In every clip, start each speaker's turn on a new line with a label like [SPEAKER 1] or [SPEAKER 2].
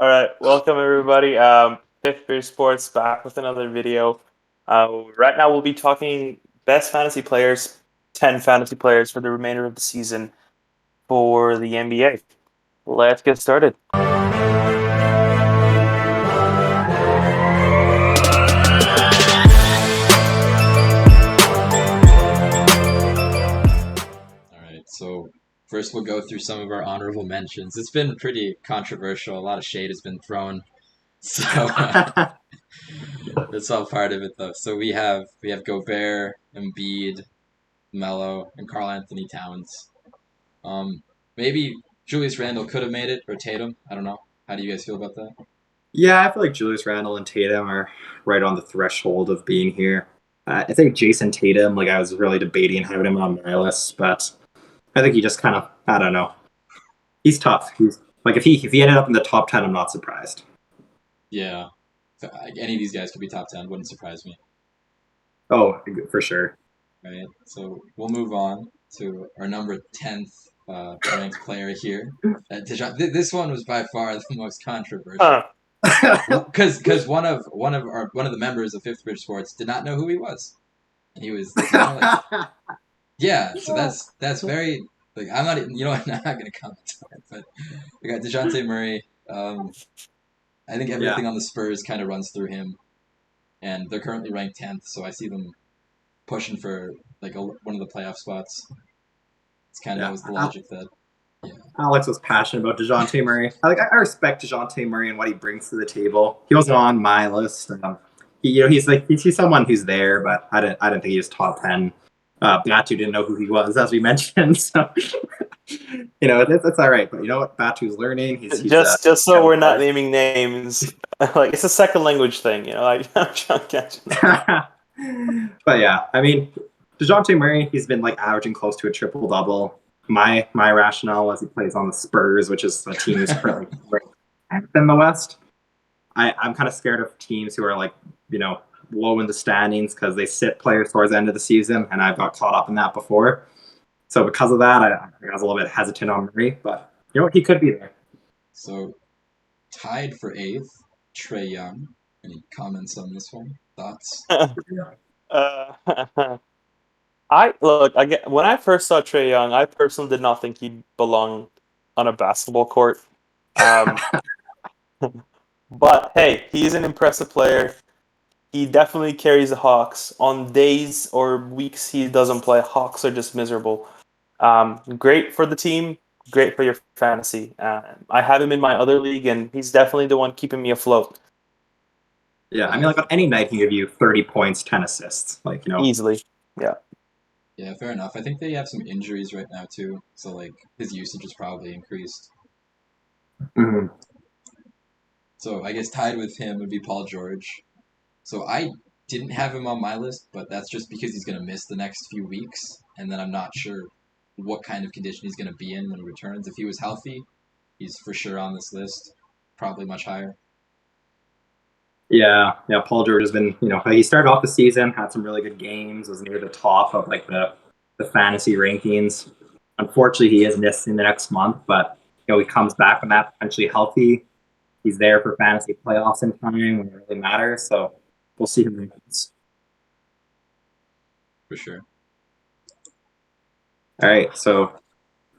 [SPEAKER 1] All right, welcome everybody. Fifth Grade Sports back with another video. Right now we'll be talking best fantasy players, 10 fantasy players for the remainder of the season for the NBA. Let's get started.
[SPEAKER 2] All right, so first we'll go through some of our honorable mentions. It's been pretty controversial. A lot of shade has been thrown, so that's all part of it, though. So we have Gobert, Embiid, Melo, and Karl Anthony Towns. Maybe Julius Randle could have made it, or Tatum. I don't know. How do you guys feel about that?
[SPEAKER 3] Yeah, I feel like Julius Randle and Tatum are right on the threshold of being here. I think Jason Tatum, I was really debating having him on my list, but I think he just kind of, I don't know. He's tough. He's like if he ended up in the top 10, I'm not surprised.
[SPEAKER 2] Yeah, any of these guys could be top 10. Wouldn't surprise me.
[SPEAKER 3] Oh, for sure.
[SPEAKER 2] Right. So we'll move on to our number 10th ranked player here. This one was by far the most controversial.
[SPEAKER 1] Huh.
[SPEAKER 2] Because one of the members of Fifth Bridge Sports did not know who he was, and he was yeah. So that's very I'm not even, I'm not gonna comment on it, but we got Dejounte Murray. I think
[SPEAKER 3] Yeah.
[SPEAKER 2] everything on the Spurs kind of runs through him, and they're currently ranked 10th, so I see them pushing for one of the playoff spots. It's kind of
[SPEAKER 3] Yeah.
[SPEAKER 2] always the logic that. Yeah.
[SPEAKER 3] Alex was passionate about Dejounte Murray. I respect Dejounte Murray and what he brings to the table. He wasn't on my list. He's someone who's there, but I didn't think he was top 10. Batu didn't know who he was, as we mentioned. So it's all right. But you know what? Batu's learning. He's
[SPEAKER 1] Just so we're not naming names, like it's a second language thing, I'm trying to catch it.
[SPEAKER 3] But yeah, I mean, Dejounte Murray, he's been averaging close to a triple double. My rationale was he plays on the Spurs, which is a team who's currently ranked in the West. I'm kind of scared of teams who are low in the standings because they sit players towards the end of the season, and I've got caught up in that before. So because of that, I was a little bit hesitant on Murray, but you know what, he could be there.
[SPEAKER 2] So tied for 8th, Trey Young. Any comments on this one? Thoughts?
[SPEAKER 1] uh, when I first saw Trey Young, I personally did not think he'd belong on a basketball court. But hey, he's an impressive player. He definitely carries the Hawks. On days or weeks he doesn't play, Hawks are just miserable. Great for the team, great for your fantasy. I have him in my other league, and he's definitely the one keeping me afloat.
[SPEAKER 3] Yeah, I mean, on any night he can give you 30 points, 10 assists.
[SPEAKER 1] Easily. Yeah.
[SPEAKER 2] Yeah, fair enough. I think they have some injuries right now too, so his usage is probably increased.
[SPEAKER 3] Mm-hmm.
[SPEAKER 2] So I guess tied with him would be Paul George. So I didn't have him on my list, but that's just because he's gonna miss the next few weeks, and then I'm not sure what kind of condition he's gonna be in when he returns. If he was healthy, he's for sure on this list, probably much higher.
[SPEAKER 3] Yeah. Paul George has been, he started off the season, had some really good games, was near the top of the fantasy rankings. Unfortunately, he is missing the next month, but he comes back when that potentially healthy. He's there for fantasy playoffs in time when it really matters. So we'll see who wins.
[SPEAKER 2] For sure.
[SPEAKER 3] All right. So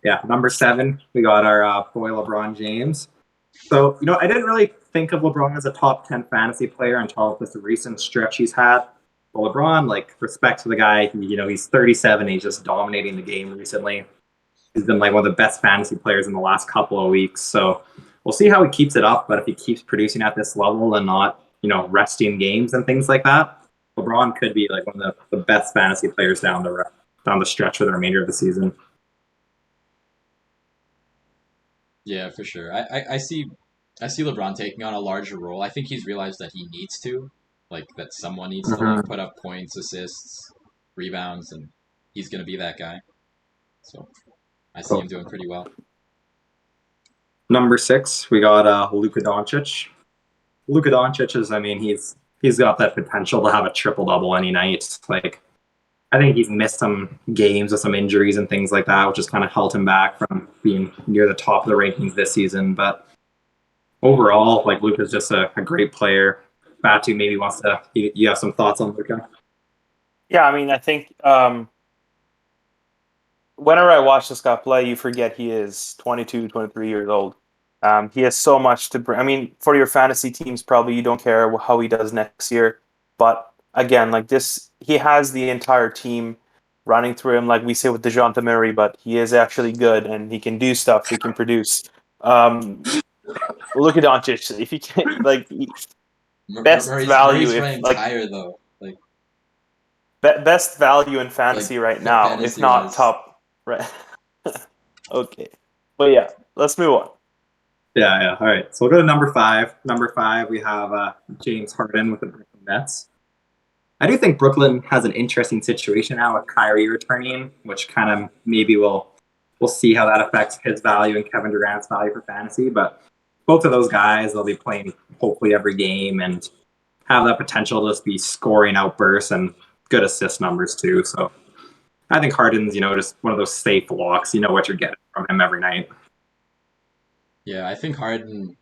[SPEAKER 3] yeah, number 7, we got our boy LeBron James. So, I didn't really think of LeBron as a top 10 fantasy player until this recent stretch he's had. But LeBron, respect to the guy, he's 37. He's just dominating the game recently. He's been one of the best fantasy players in the last couple of weeks. So we'll see how he keeps it up. But if he keeps producing at this level and not, resting games and things like that, LeBron could be one of the best fantasy players down the stretch for the remainder of the season.
[SPEAKER 2] Yeah, for sure. I see LeBron taking on a larger role. I think he's realized that he needs to, that someone needs to put up points, assists, rebounds, and he's gonna be that guy. So I see him doing pretty well.
[SPEAKER 3] Number 6, we got Luka Doncic. Luka Doncic is, he's got that potential to have a triple double any night. I think he's missed some games with some injuries and things like that, which has kind of held him back from being near the top of the rankings this season. But overall, like Luka's just a great player. Batu maybe wants to. You have some thoughts on Luka?
[SPEAKER 1] Yeah, I mean, I think whenever I watch this guy play, you forget he is 22, 23 years old. He has so much to bring. I mean, for your fantasy teams, probably you don't care how he does next year. But again, like this, he has the entire team running through him, like we say with Dejounte Murray, but he is actually good and he can do stuff, he can produce. Luka Doncic, if he can, like, best value,
[SPEAKER 2] Murray's
[SPEAKER 1] if
[SPEAKER 2] running
[SPEAKER 1] like
[SPEAKER 2] higher though, like
[SPEAKER 1] best value in
[SPEAKER 2] like
[SPEAKER 1] fantasy right now, if
[SPEAKER 2] fantasy
[SPEAKER 1] not
[SPEAKER 2] wise.
[SPEAKER 1] top. Right. Okay. But yeah, let's move on.
[SPEAKER 3] Yeah. All right. So we'll go to number 5. Number 5, we have James Harden with the Brooklyn Nets. I do think Brooklyn has an interesting situation now with Kyrie returning, which kind of maybe we'll see how that affects his value and Kevin Durant's value for fantasy. But both of those guys, they'll be playing hopefully every game and have that potential to just be scoring outbursts and good assist numbers too. So I think Harden's, just one of those safe locks. You know what you're getting from him every night.
[SPEAKER 2] Yeah, I think Harden,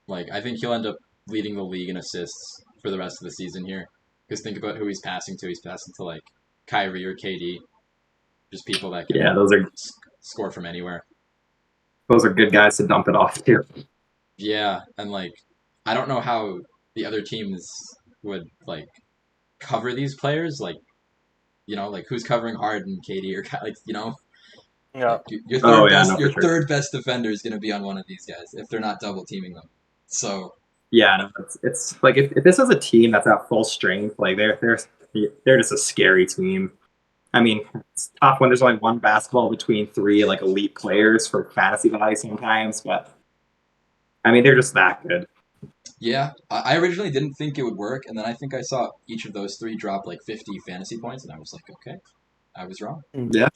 [SPEAKER 2] I think he'll end up leading the league in assists for the rest of the season here. Because think about who he's passing to. He's passing to like Kyrie or KD, just people that can
[SPEAKER 3] Yeah,
[SPEAKER 2] score from anywhere.
[SPEAKER 3] those are good guys to dump it off to.
[SPEAKER 2] Yeah, and I don't know how the other teams would cover these players. Who's covering Harden, KD, or
[SPEAKER 1] Yeah.
[SPEAKER 2] your
[SPEAKER 3] Oh
[SPEAKER 2] third
[SPEAKER 3] yeah,
[SPEAKER 2] best
[SPEAKER 3] no, for sure.
[SPEAKER 2] third best defender is going to be on one of these guys if they're not double teaming them. So
[SPEAKER 3] Yeah, no, it's like if this is a team that's at full strength, like they're just a scary team. I mean, it's tough when there's only one basketball between 3 like elite players for fantasy value sometimes, but I mean they're just that good.
[SPEAKER 2] yeah, I originally didn't think it would work, and then I think I saw each of those 3 drop 50 fantasy points, and I was like, okay, I was wrong.
[SPEAKER 3] Yeah.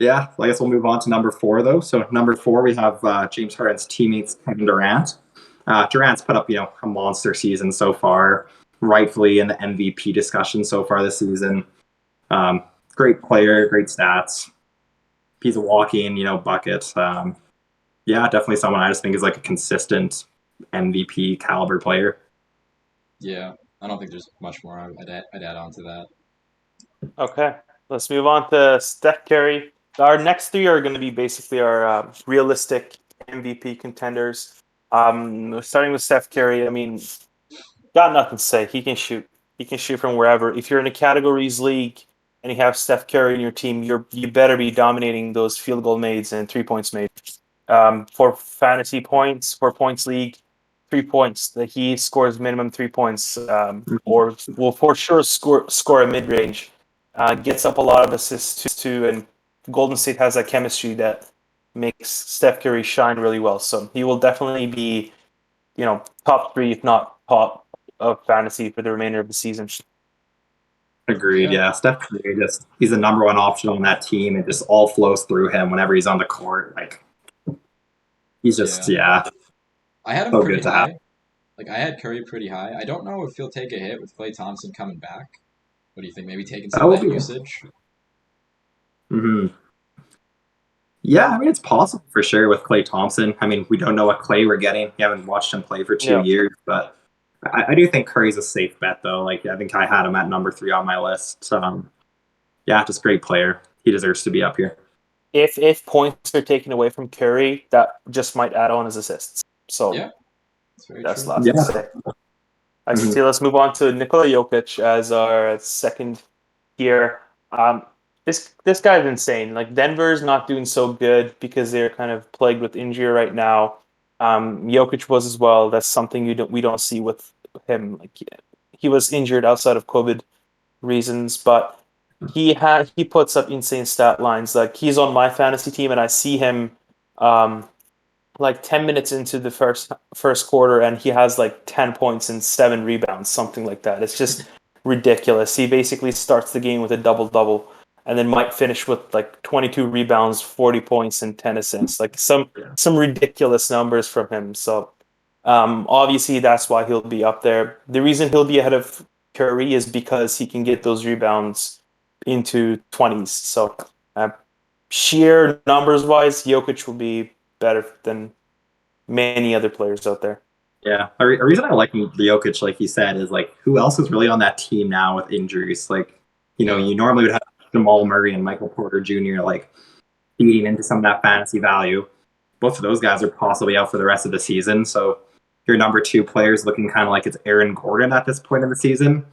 [SPEAKER 3] Yeah, I guess we'll move on to number 4 though. So number 4, we have James Harden's teammates Kevin Durant. Durant's put up a monster season so far, rightfully in the MVP discussion so far this season. Great player, great stats. He's a walking bucket. Yeah, definitely someone I just think is like a consistent MVP caliber player.
[SPEAKER 2] Yeah, I don't think there's much more I'd add on to that.
[SPEAKER 1] Okay. Let's move on to Steph Curry. Our next 3 are going to be basically our realistic MVP contenders. Starting with Steph Curry, I mean, got nothing to say. He can shoot. He can shoot from wherever. If you're in a categories league and you have Steph Curry in your team, you better be dominating those field goal made and 3 points made. For fantasy points, for points league, 3 points. That he scores minimum 3 points, or will for sure score a mid range. Gets up a lot of assists too, and Golden State has that chemistry that makes Steph Curry shine really well. So he will definitely be, top 3, if not top of fantasy for the remainder of the season.
[SPEAKER 3] Agreed. Yeah, Steph Curry he's the number 1 option on that team. It just all flows through him whenever he's on the court. Like he's just
[SPEAKER 2] I had him
[SPEAKER 3] so
[SPEAKER 2] pretty
[SPEAKER 3] good to
[SPEAKER 2] high.
[SPEAKER 3] have.
[SPEAKER 2] I had Curry pretty high. I don't know if he'll take a hit with Klay Thompson coming back. What do you think? Maybe taking some of that usage?
[SPEAKER 3] Mm-hmm. Yeah, I mean, it's possible for sure with Klay Thompson. I mean, we don't know what Klay we're getting. We haven't watched him play for 2 years, but I do think Curry's a safe bet, though. Like, I think I had him at number 3 on my list. Yeah, just great player. He deserves to be up here.
[SPEAKER 1] If points are taken away from Curry, that just might add on his assists. So
[SPEAKER 2] yeah,
[SPEAKER 1] that's last to say. I see. Let's move on to Nikola Jokic as our second here. This guy's insane. Like Denver's not doing so good because they're kind of plagued with injury right now. Jokic was as well. That's something we don't see with him. Like he was injured outside of COVID reasons, but he puts up insane stat lines. Like he's on my fantasy team, and I see him like 10 minutes into the first quarter, and he has like 10 points and 7 rebounds, something like that. It's just ridiculous. He basically starts the game with a double-double and then might finish with like 22 rebounds, 40 points, and 10 assists. Like some ridiculous numbers from him. So obviously that's why he'll be up there. The reason he'll be ahead of Curry is because he can get those rebounds into 20s. So sheer numbers-wise, Jokic will be better than many other players out there.
[SPEAKER 3] Yeah, a reason I like Jokic, like you said, is like who else is really on that team now with injuries? Like,
[SPEAKER 2] Yeah.
[SPEAKER 3] you normally would have Jamal Murray and Michael Porter Jr. like feeding into some of that fantasy value. Both of those guys are possibly out for the rest of the season. So your number two player is looking kind of like it's Aaron Gordon at this point in the season.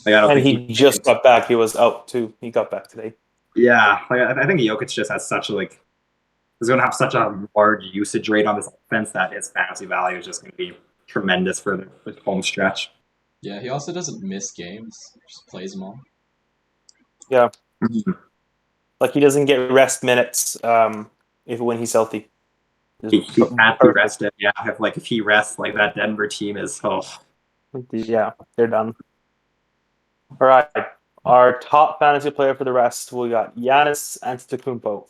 [SPEAKER 3] Like I don't
[SPEAKER 1] And
[SPEAKER 3] think
[SPEAKER 1] he just got back. He was out too. He got back today.
[SPEAKER 3] yeah, like I think Jokic just has such a like is going to have such a large usage rate on this offense that his fantasy value is just going to be tremendous for the home stretch.
[SPEAKER 2] Yeah, he also doesn't miss games. Just plays them all.
[SPEAKER 1] Yeah.
[SPEAKER 3] Mm-hmm.
[SPEAKER 1] Like he doesn't get rest minutes if when he's healthy.
[SPEAKER 3] He can't be rested. Yeah, if he rests, like that Denver team is
[SPEAKER 1] Yeah, they're done. All right. Our top fantasy player for the rest, we got Giannis Antetokounmpo.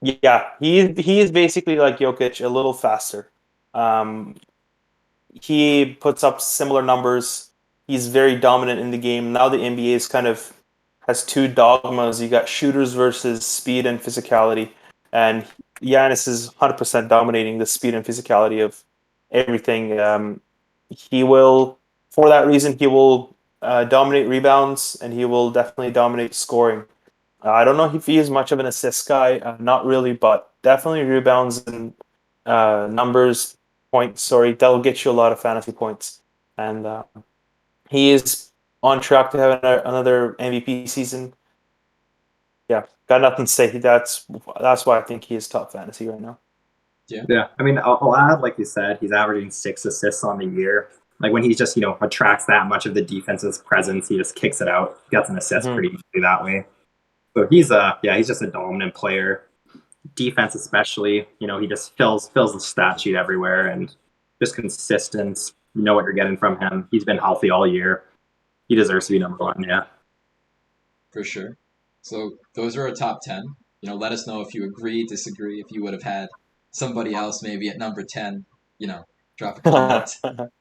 [SPEAKER 1] Yeah, he is basically like Jokic, a little faster. Um, he puts up similar numbers. He's very dominant in the game. Now the NBA is kind of has two dogmas. You got shooters versus speed and physicality, and Giannis is 100% dominating the speed and physicality of everything. He will, for that reason, he will dominate rebounds and he will definitely dominate scoring. I don't know if he is much of an assist guy, not really, but definitely rebounds and numbers, points. Sorry, that'll get you a lot of fantasy points, and he is on track to have another MVP season. Yeah, got nothing to say. That's why I think he is top fantasy right now.
[SPEAKER 3] yeah. I mean, I'll add, like you said, he's averaging 6 assists on the year. Like when he just attracts that much of the defense's presence, he just kicks it out, gets an assist pretty easily that way. So he's just a dominant player. Defense especially, he just fills the stat sheet everywhere and just consistent. You know what you're getting from him. He's been healthy all year. He deserves to be number one. Yeah.
[SPEAKER 2] For sure. So those are our top 10. Let us know if you agree, disagree, if you would have had somebody else maybe at number 10. Drop a comment.